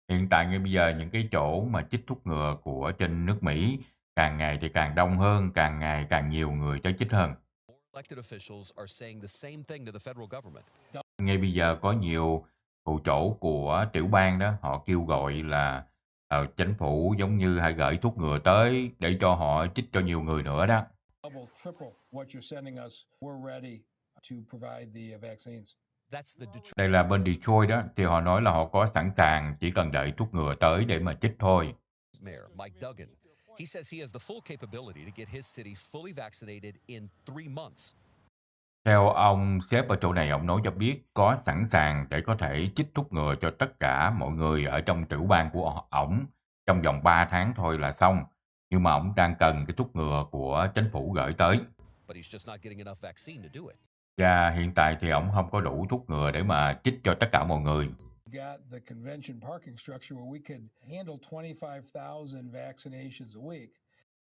Hiện tại ngay bây giờ những cái chỗ mà chích thuốc ngừa của trên nước Mỹ càng ngày thì càng đông hơn, càng ngày càng nhiều người tới chích hơn. Ngay bây giờ có nhiều phụ trổ của tiểu bang đó, họ kêu gọi là chính phủ giống như hãy gửi thuốc ngừa tới để cho họ chích cho nhiều người nữa đó. Đây là bên Detroit đó, thì họ nói là họ có sẵn sàng, chỉ cần đợi thuốc ngừa tới để mà chích thôi. Theo ông sếp ở chỗ này, ông nói cho biết có sẵn sàng để có thể chích thuốc ngừa cho tất cả mọi người ở trong tiểu bang của ổng trong vòng 3 tháng thôi là xong. Nhưng mà ổng đang cần cái thuốc ngừa của chính phủ gửi tới. Và hiện tại thì ổng không có đủ thuốc ngừa để mà chích cho tất cả mọi người.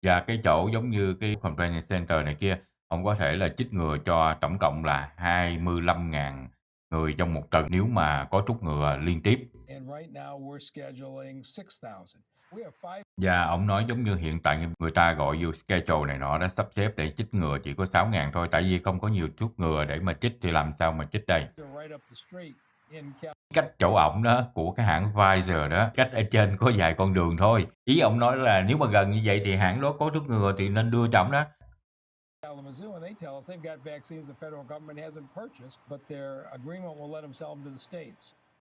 Và cái chỗ giống như cái convention center này kia, ông có thể là chích ngừa cho tổng cộng là 25.000 người trong một tuần nếu mà có thuốc ngừa liên tiếp. Và ông nói giống như hiện tại người ta gọi vô schedule này nọ đó, sắp xếp để chích ngừa chỉ có 6.000 thôi, tại vì không có nhiều thuốc ngừa để mà chích thì làm sao mà chích đây. Cách chỗ ổng đó, của cái hãng Pfizer đó, cách ở trên có vài con đường thôi. Ý ổng nói là nếu mà gần như vậy thì hãng đó có thuốc ngừa thì nên đưa cho ổng đó.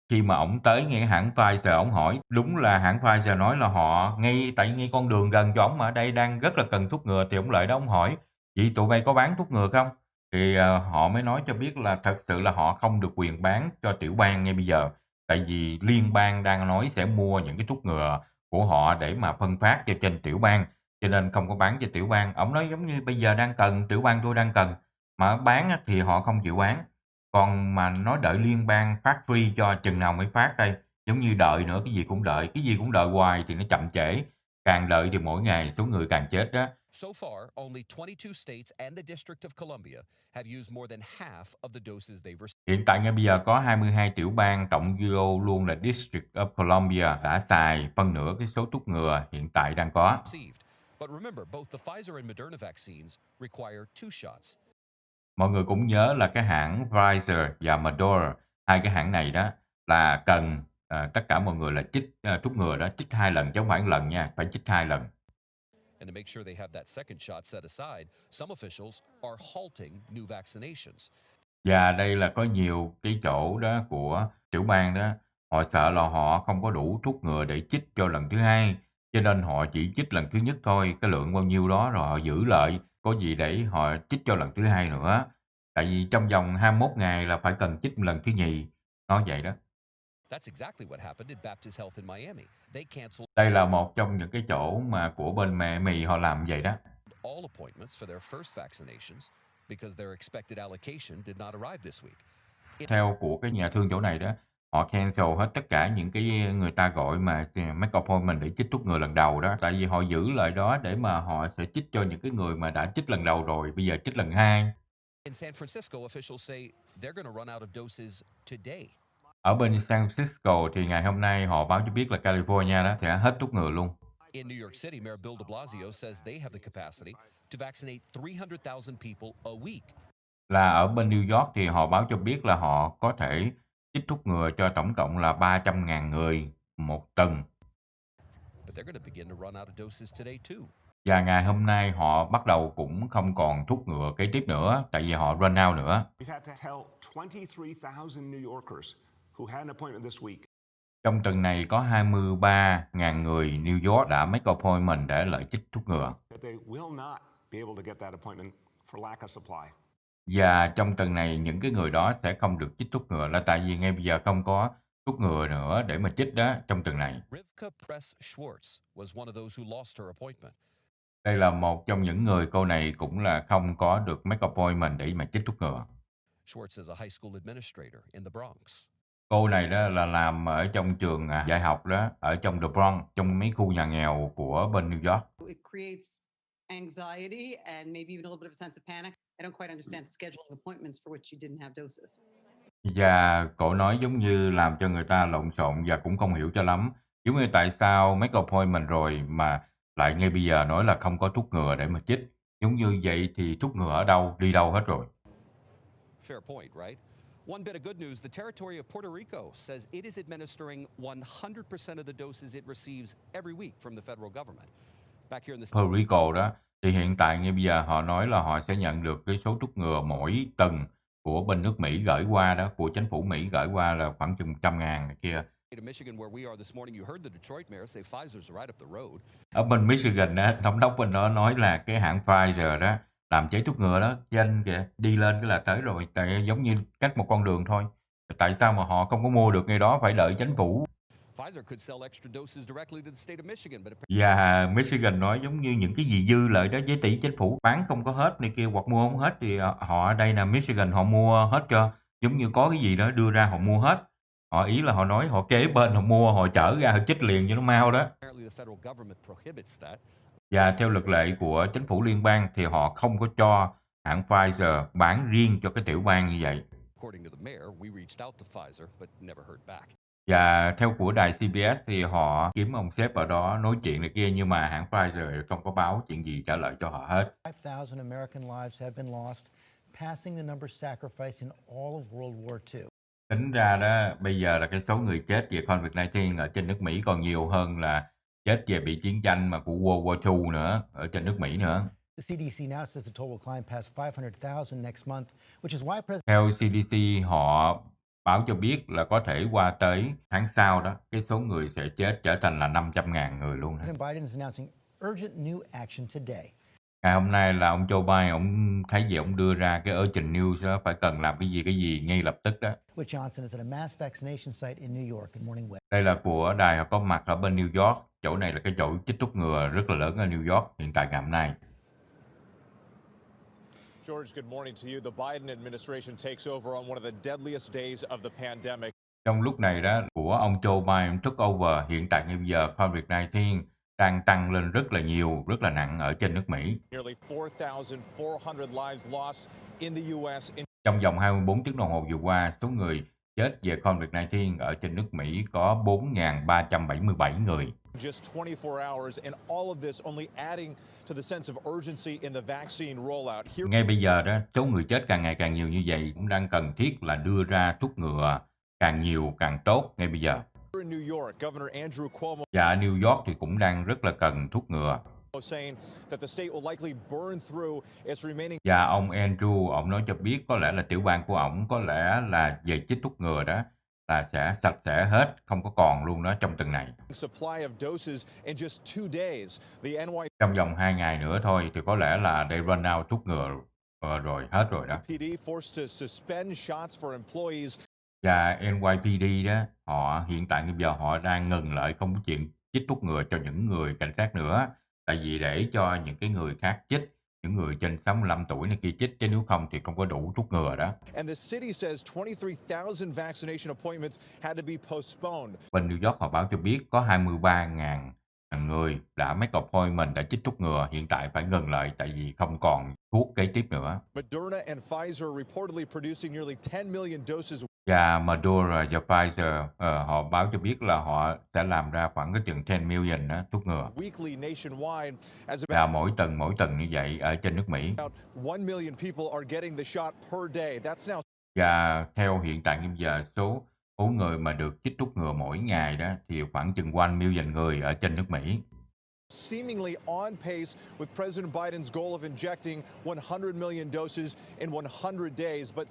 Khi mà ổng tới ngay hãng Pfizer, ổng hỏi, đúng là hãng Pfizer nói là họ ngay con đường gần cho ổng mà, ở đây đang rất là cần thuốc ngừa, thì ổng lại đó ổng hỏi, vậy tụi bay có bán thuốc ngừa không? Thì họ mới nói cho biết là thật sự là họ không được quyền bán cho tiểu bang ngay bây giờ, tại vì liên bang đang nói sẽ mua những cái thuốc ngừa của họ để mà phân phát cho trên tiểu bang, cho nên không có bán cho tiểu bang. Ổng nói giống như bây giờ đang cần, tiểu bang tôi đang cần, mà bán thì họ không chịu bán. Còn mà nói đợi liên bang phát free cho chừng nào mới phát đây, giống như đợi nữa, cái gì cũng đợi hoài thì nó chậm trễ, càng đợi thì mỗi ngày số người càng chết đó. So far, only 22 states and the District of Columbia have used more than half of the doses they've received. Hiện tại ngay bây giờ có 22 tiểu bang cộng vô luôn là District of Columbia đã xài phân nửa cái số thuốc ngừa hiện tại đang có. But remember, both the Pfizer and Moderna vaccines require 2 shots. Mọi người cũng nhớ là cái hãng Pfizer và Moderna, hai cái hãng này đó là cần tất cả mọi người là chích thuốc ngừa đó, chích 2 lần chứ không phải 1 lần nha, phải chích 2 lần. And to make sure they have that second shot set aside, some officials are halting new vaccinations. Và đây là có nhiều cái chỗ đó của tiểu bang đó, họ sợ là họ không có đủ thuốc ngừa để chích cho lần thứ hai, cho nên họ chỉ chích lần thứ nhất thôi, cái lượng bao nhiêu đó rồi họ giữ lại, có gì để họ chích cho lần thứ hai nữa. Tại vì trong vòng 21 ngày là phải cần chích lần thứ nhì, nói vậy đó. That's exactly what happened at Baptist Health in Miami. They canceled Đây là một trong những cái chỗ mà của bên Miami họ làm vậy đó. all appointments for their first vaccinations because their expected allocation did not arrive this week. Theo của cái nhà thương chỗ này đó, họ cancel hết tất cả những cái người ta gọi mà make appointment để chích thuốc ngừa lần đầu đó. Tại vì họ giữ lại đó để mà họ sẽ chích cho những cái người mà đã chích lần đầu rồi, bây giờ chích lần hai. In San Francisco, officials say they're going to run out of doses today. Ở bên San Francisco thì ngày hôm nay họ báo cho biết là California đó sẽ hết thuốc ngừa luôn. In New York City, Mayor Bill de Blasio says they have the capacity to vaccinate 300,000 people a week. Là ở bên New York thì họ báo cho biết là họ có thể chích thuốc ngừa cho tổng cộng là 300.000 người một tuần. But they're going to begin to run out of doses today too. Và ngày hôm nay họ bắt đầu cũng không còn thuốc ngừa kế tiếp nữa, tại vì họ run out nữa. Trong tuần này có 23.000 người New York đã make appointment để lại chích thuốc ngừa. Và trong tuần này những cái người đó sẽ không được chích thuốc ngừa là tại vì ngay bây giờ không có thuốc ngừa nữa để mà chích đó trong tuần này. Đây là một trong những người cô này cũng là không có được make appointment để mà chích thuốc ngừa. Cô này đó là làm ở trong trường dạy học đó, ở trong The Bronx, trong mấy khu nhà nghèo của bên New York. It creates anxiety and maybe even a little bit of a sense of panic. I don't quite understand scheduling appointments for which you didn't have doses. Và cổ nói giống như làm cho người ta lộn xộn và cũng không hiểu cho lắm. Giống như tại sao make appointment rồi mà lại ngay bây giờ nói là không có thuốc ngừa để mà chích. Giống như vậy thì thuốc ngừa ở đâu, đi đâu hết rồi. Fair point, right? One bit of good news, the territory of Puerto Rico says it is administering 100% of the doses it receives every week from the federal government. Back here in the Puerto Rico đó, thì hiện tại ngay bây giờ họ nói là họ sẽ nhận được cái số thuốc ngừa mỗi tuần của bên nước Mỹ gửi qua đó, của chính phủ Mỹ gửi qua là khoảng chừng 100.000 này kia. state of Michigan where we are this morning, you heard the Detroit mayor say Pfizer's right up the road. Ở bên Michigan á, thống đốc bên đó nói là cái hãng Pfizer đó làm chế thuốc ngừa đó, danh kìa, đi lên cái là tới rồi, tại giống như cách một con đường thôi. Tại sao mà họ không có mua được ngay đó, phải đợi chính phủ? Pfizer could sell extra doses directly to the state of Michigan, but Và Michigan nói giống như những cái gì dư lại đó với tỷ chính phủ bán không có hết này kia hoặc mua không hết thì họ ở đây là Michigan họ mua hết cho, giống như có cái gì đó đưa ra họ mua hết. Họ ý là họ nói họ kế bên họ mua, họ chở ra họ chích liền cho nó mau đó. apparently the federal government prohibits that. Và theo luật lệ của chính phủ liên bang thì họ không có cho hãng Pfizer bán riêng cho cái tiểu bang như vậy. According to the mayor, we reached out to Pfizer but never heard back. Và theo của đài CBS thì họ kiếm ông sếp ở đó nói chuyện này kia nhưng mà hãng Pfizer không có báo chuyện gì trả lời cho họ hết. 5,000 American lives have been lost, passing the number sacrificed in all of World War II. Tính ra đó, bây giờ là cái số người chết về COVID-19 ở trên nước Mỹ còn nhiều hơn là chết về bị chiến tranh mà của World War II nữa, ở trên nước Mỹ nữa. The CDC now says the total climb past 500,000 next month, which is why President Theo CDC họ báo cho biết là có thể qua tới tháng sau đó, cái số người sẽ chết trở thành là 500.000 người luôn đó. Biden is announcing urgent new action today. Ngày hôm nay là ông Joe Biden, ông thấy gì ông đưa ra cái urgent news đó, phải cần làm cái gì ngay lập tức đó. With Johnson is at a mass vaccination site in New York in Morning West. Đây là của đài họ có mặt ở bên New York. Chỗ này là cái chỗ chích thuốc ngừa rất là lớn ở New York hiện tại ngày hôm nay. George, good morning to you. The Biden administration takes over on one of the deadliest days of the pandemic. Trong lúc này đó, của ông Joe Biden took over, hiện tại bây giờ COVID-19 đang tăng lên rất là nhiều, rất là nặng ở trên nước Mỹ. Nearly 4,400 lives lost in the U.S. Trong vòng 24 tiếng đồng hồ vừa qua, số người chết về COVID-19 ở trên nước Mỹ có 4.377 người. just 24 hours, and all of this only adding to the sense of urgency in the vaccine rollout. Here Ngay bây giờ đó, số người chết càng ngày càng nhiều như vậy cũng đang cần thiết là đưa ra thuốc ngừa càng nhiều càng tốt ngay bây giờ. in New York, Governor Andrew Cuomo Và ở New York thì cũng đang rất là cần thuốc ngừa. saying that the state will likely burn through its remaining Và ông Andrew, ông nói cho biết có lẽ là tiểu bang của ổng có lẽ là về chích thuốc ngừa đó là sẽ sạch sẽ hết, không có còn luôn đó trong tuần này. supply of doses in just 2 days. The Trong vòng 2 ngày nữa thôi thì có lẽ là they run out thuốc ngừa rồi, hết rồi đó. NYPD forced to suspend shots for employees Và NYPD đó, họ hiện tại bây giờ họ đang ngừng lại không có chuyện chích thuốc ngừa cho những người cảnh sát nữa. Tại vì để cho những cái người khác chích, những người trên 65 tuổi này kia chích, chứ nếu không thì không có đủ thuốc ngừa đó. and the city says 23,000 vaccination appointments had to be postponed. Bên New York họ báo cho biết có 23.000 người đã make appointment đã chích thuốc ngừa, hiện tại phải ngừng lại tại vì không còn thuốc kế tiếp nữa. Moderna and Pfizer are reportedly producing nearly 10 million doses. Và Moderna và Pfizer họ báo cho biết là họ sẽ làm ra khoảng cái chừng 10 million đó, thuốc ngừa. Weekly nationwide, as Và mỗi tuần như vậy ở trên nước Mỹ. about 1 million people are getting the shot per day. That's now Và theo hiện tại bây giờ số người mà được chích thuốc ngừa mỗi ngày đó thì khoảng chừng 1 million người ở trên nước Mỹ. seemingly on pace with President Biden's goal of injecting 100 million doses in 100 days. But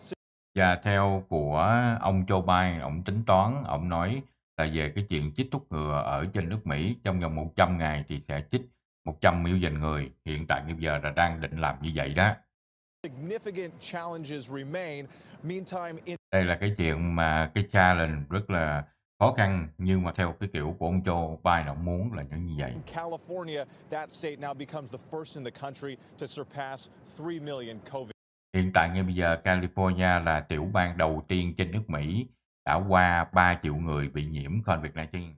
Và theo của ông Joe Biden, ông tính toán, ông nói là về cái chuyện chích thuốc ngừa ở trên nước Mỹ trong vòng 100 ngày thì sẽ chích 100 million người. Hiện tại bây giờ là đang định làm như vậy đó. significant challenges remain. Meantime, in Đây là cái chuyện mà cái challenge rất là khó khăn, nhưng mà theo cái kiểu của ông Joe Biden, ông muốn là như vậy. California, that state now becomes the first in the country to surpass 3 million COVID. Hiện tại ngay bây giờ California là tiểu bang đầu tiên trên nước Mỹ đã qua 3 triệu người bị nhiễm COVID-19.